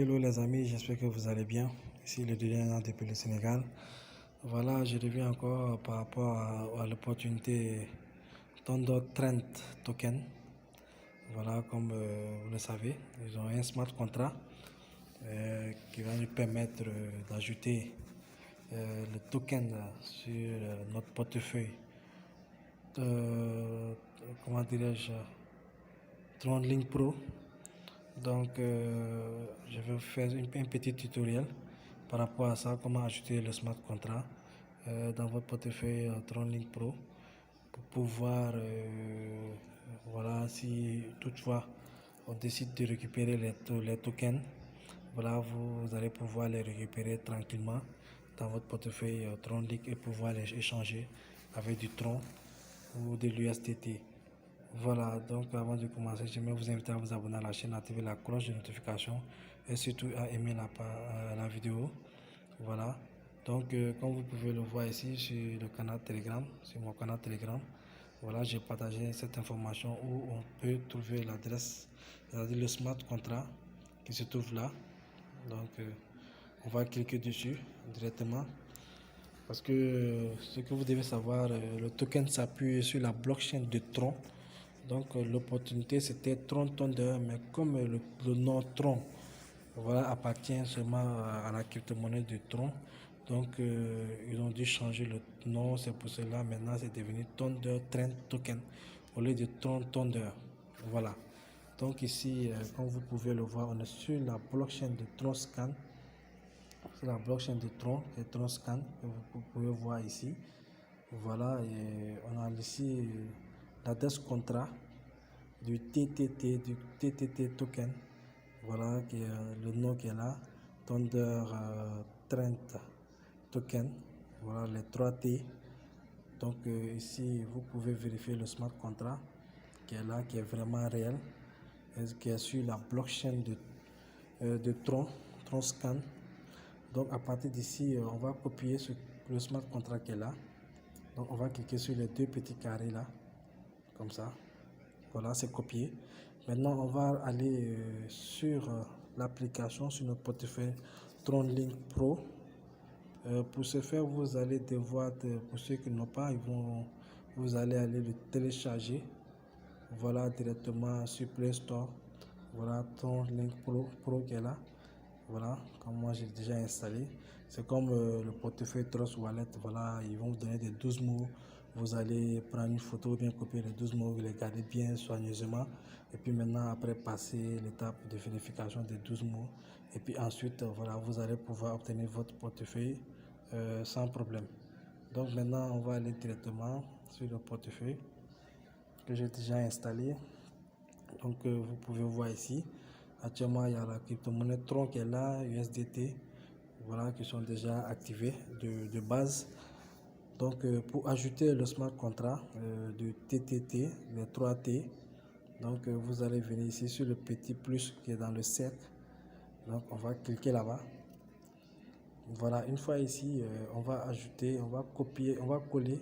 Hello les amis, j'espère que vous allez bien. Ici le Délien depuis le Sénégal. Voilà, je reviens encore par rapport à l'opportunité Thunder Trend Token. Voilà, comme vous le savez, ils ont un smart contract qui va nous permettre d'ajouter le token sur notre portefeuille. Comment dirais-je, TronLink Pro. Donc, je vais vous faire un petit tutoriel par rapport à ça, comment ajouter le smart contract dans votre portefeuille TronLink Pro pour pouvoir, voilà, si toutefois on décide de récupérer les tokens, voilà, vous allez pouvoir les récupérer tranquillement dans votre portefeuille TronLink et pouvoir les échanger avec du Tron ou de l'USDT. Voilà, donc avant de commencer, j'aimerais vous inviter à vous abonner à la chaîne, activer la cloche de notification et surtout à aimer la vidéo. Voilà, donc comme vous pouvez le voir ici sur le canal Telegram, sur mon canal Telegram, voilà, j'ai partagé cette information où on peut trouver l'adresse, c'est-à-dire le smart contract qui se trouve là. Donc on va cliquer dessus directement parce que ce que vous devez savoir, le token s'appuie sur la blockchain de Tron. Donc l'opportunité c'était Tron Thunder, mais comme le nom Tron, voilà, appartient seulement à la crypto-monnaie de Tron, donc ils ont dû changer le nom, c'est pour cela maintenant c'est devenu Thunder Trend Token au lieu de Tron Thunder. Voilà. Donc ici, comme vous pouvez le voir, on est sur la blockchain de TronScan. C'est la blockchain de Tron, et TronScan, que vous pouvez voir ici. Voilà, et on a ici l'adresse contrat du TTT token, voilà qui est le nom qui est là, Thunder Trend token, voilà les 3T. Donc ici vous pouvez vérifier le smart contract qui est là, qui est vraiment réel et qui est sur la blockchain de TronScan. Donc à partir d'ici on va copier le smart contract qui est là. Donc on va cliquer sur les deux petits carrés là, comme ça. Voilà, c'est copié. Maintenant, on va aller sur l'application, sur notre portefeuille TronLink Pro. Pour ce faire, vous allez devoir, pour ceux qui n'ont pas, vous allez aller le télécharger. Voilà, directement sur Play Store. Voilà, TronLink Pro qui est là. Voilà, comme moi j'ai déjà installé. C'est comme le portefeuille Trust Wallet. Voilà, ils vont vous donner des 12 mots. Vous allez prendre une photo, bien copier les 12 mots, vous les gardez bien soigneusement. Et puis maintenant, après passer l'étape de vérification des 12 mots. Et puis ensuite, voilà, vous allez pouvoir obtenir votre portefeuille sans problème. Donc maintenant, on va aller directement sur le portefeuille que j'ai déjà installé. Donc vous pouvez voir ici. Actuellement, il y a la crypto-monnaie Tron qui est là, USDT, voilà, qui sont déjà activés de base. Donc, pour ajouter le smart contract du TTT, les 3T, donc vous allez venir ici sur le petit plus qui est dans le cercle. Donc, on va cliquer là-bas. Voilà, une fois ici, on va ajouter, on va copier, on va coller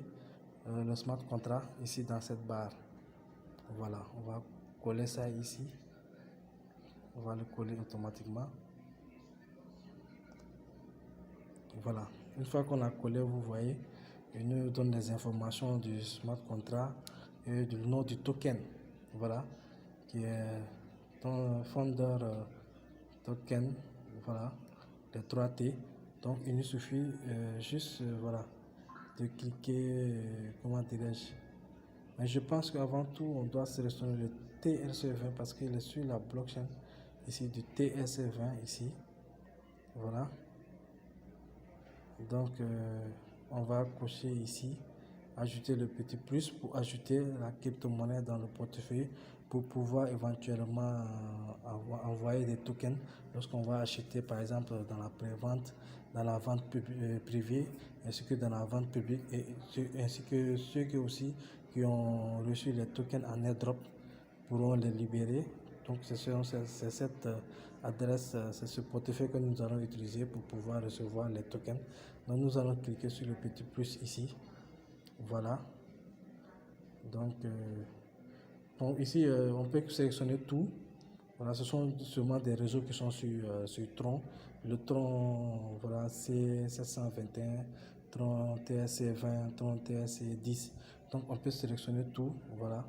le smart contract ici dans cette barre. Voilà, on va coller ça ici. On va le coller automatiquement. Voilà, une fois qu'on a collé, vous voyez, il nous donne des informations du smart contract et du nom du token. Voilà, qui est ton founder token. Voilà, les 3T. Donc, il nous suffit juste voilà, de cliquer, comment dirais-je. Mais je pense qu'avant tout, on doit sélectionner le TRC20 parce qu'il est sur la blockchain ici du TRC20 ici. Voilà. Donc, on va cocher ici, ajouter le petit plus pour ajouter la crypto-monnaie dans le portefeuille pour pouvoir éventuellement envoyer des tokens lorsqu'on va acheter par exemple dans la pré-vente, dans la vente privée, ainsi que dans la vente publique, et ainsi que ceux qui ont reçu les tokens en airdrop pourront les libérer. Donc c'est cette adresse, c'est ce portefeuille que nous allons utiliser pour pouvoir recevoir les tokens. Donc nous allons cliquer sur le petit plus ici. Voilà. Donc ici on peut sélectionner tout. Voilà, ce sont sûrement des réseaux qui sont sur Tron. Le Tron, voilà, C721, Tron TSC20, Tron TSC10. Donc, on peut sélectionner tout, voilà.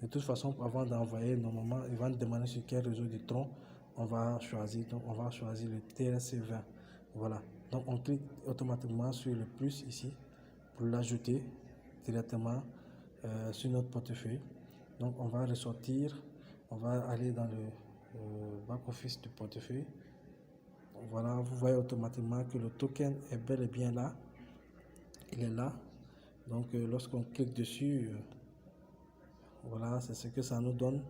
De toute façon, avant d'envoyer, normalement, il va nous demander sur quel réseau de Tron on va choisir. Donc, on va choisir le TSC20. Voilà. Donc, on clique automatiquement sur le plus ici pour l'ajouter directement sur notre portefeuille. Donc, on va ressortir. On va aller dans le back-office du portefeuille. Voilà, vous voyez automatiquement que le token est bel et bien là. Il est là. Donc, lorsqu'on clique dessus, voilà, c'est ce que ça nous donne.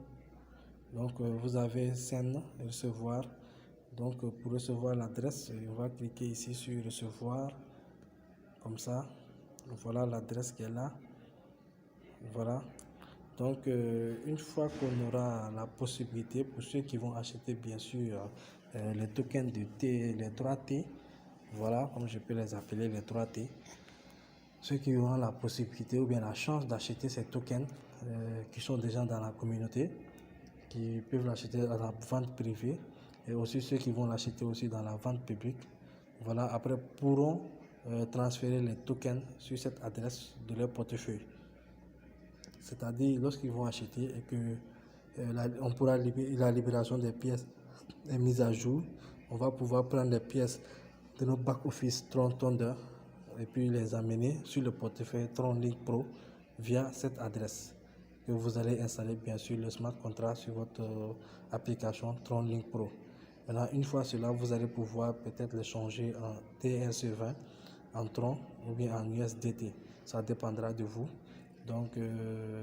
Donc, vous avez Send, recevoir. Donc, pour recevoir l'adresse, on va cliquer ici sur recevoir. Comme ça. Voilà l'adresse qui est là. Voilà. Donc, une fois qu'on aura la possibilité, pour ceux qui vont acheter bien sûr les tokens de T, les 3T, voilà, comme je peux les appeler les 3T, ceux qui auront la possibilité ou bien la chance d'acheter ces tokens qui sont déjà dans la communauté, qui peuvent l'acheter à la vente privée, et aussi ceux qui vont l'acheter aussi dans la vente publique, voilà, après pourront transférer les tokens sur cette adresse de leur portefeuille. C'est-à-dire lorsqu'ils vont acheter et que on pourra la libération des pièces est mise à jour, on va pouvoir prendre les pièces de notre back-office Tron Thunder et puis les amener sur le portefeuille Tron Link Pro via cette adresse que vous allez installer bien sûr le smart contract sur votre application Tron Link Pro. Maintenant, une fois cela, vous allez pouvoir peut-être les changer en TRC20, en Tron ou bien en USDT. Ça dépendra de vous. Donc,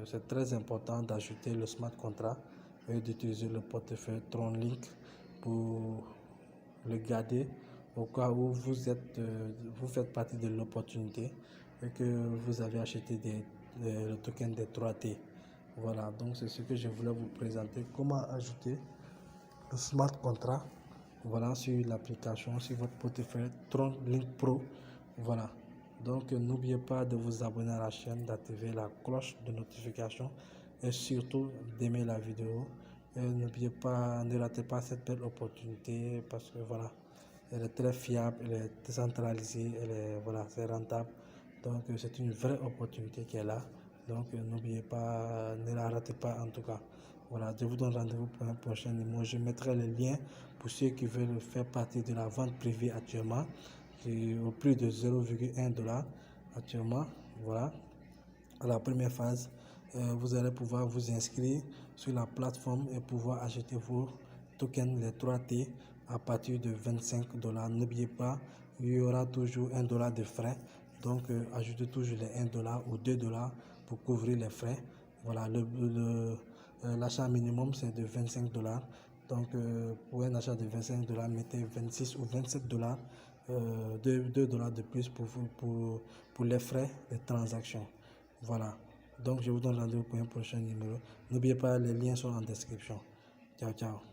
c'est très important d'ajouter le smart contract et d'utiliser le portefeuille Tron Link pour le garder au cas où vous faites partie de l'opportunité et que vous avez acheté le token des 3T. Voilà, donc c'est ce que je voulais vous présenter. Comment ajouter le smart contract, voilà, sur l'application, sur votre portefeuille Tron Link Pro. Voilà. Donc n'oubliez pas de vous abonner à la chaîne, d'activer la cloche de notification et surtout d'aimer la vidéo. Et n'oubliez pas, ne ratez pas cette belle opportunité parce que voilà, elle est très fiable, elle est décentralisée, voilà, c'est rentable. Donc c'est une vraie opportunité qui est là. Donc n'oubliez pas, ne la ratez pas en tout cas. Voilà, je vous donne rendez-vous pour un prochain numéro. Je mettrai les liens pour ceux qui veulent faire partie de la vente privée actuellement, qui est au prix de 0,1 $ actuellement. Voilà, à la première phase, vous allez pouvoir vous inscrire sur la plateforme et pouvoir acheter vos tokens, les 3T, à partir de 25 $. N'oubliez pas, il y aura toujours 1 $ de frais. Donc, ajoutez toujours les 1 $ ou 2 $ pour couvrir les frais. Voilà, l'achat minimum c'est de 25 $. Donc, pour un achat de 25 $, mettez 26 ou 27 $, 2 $ de plus pour les frais de transaction. Voilà. Donc, je vous donne rendez-vous pour un prochain numéro. N'oubliez pas, les liens sont en description. Ciao, ciao.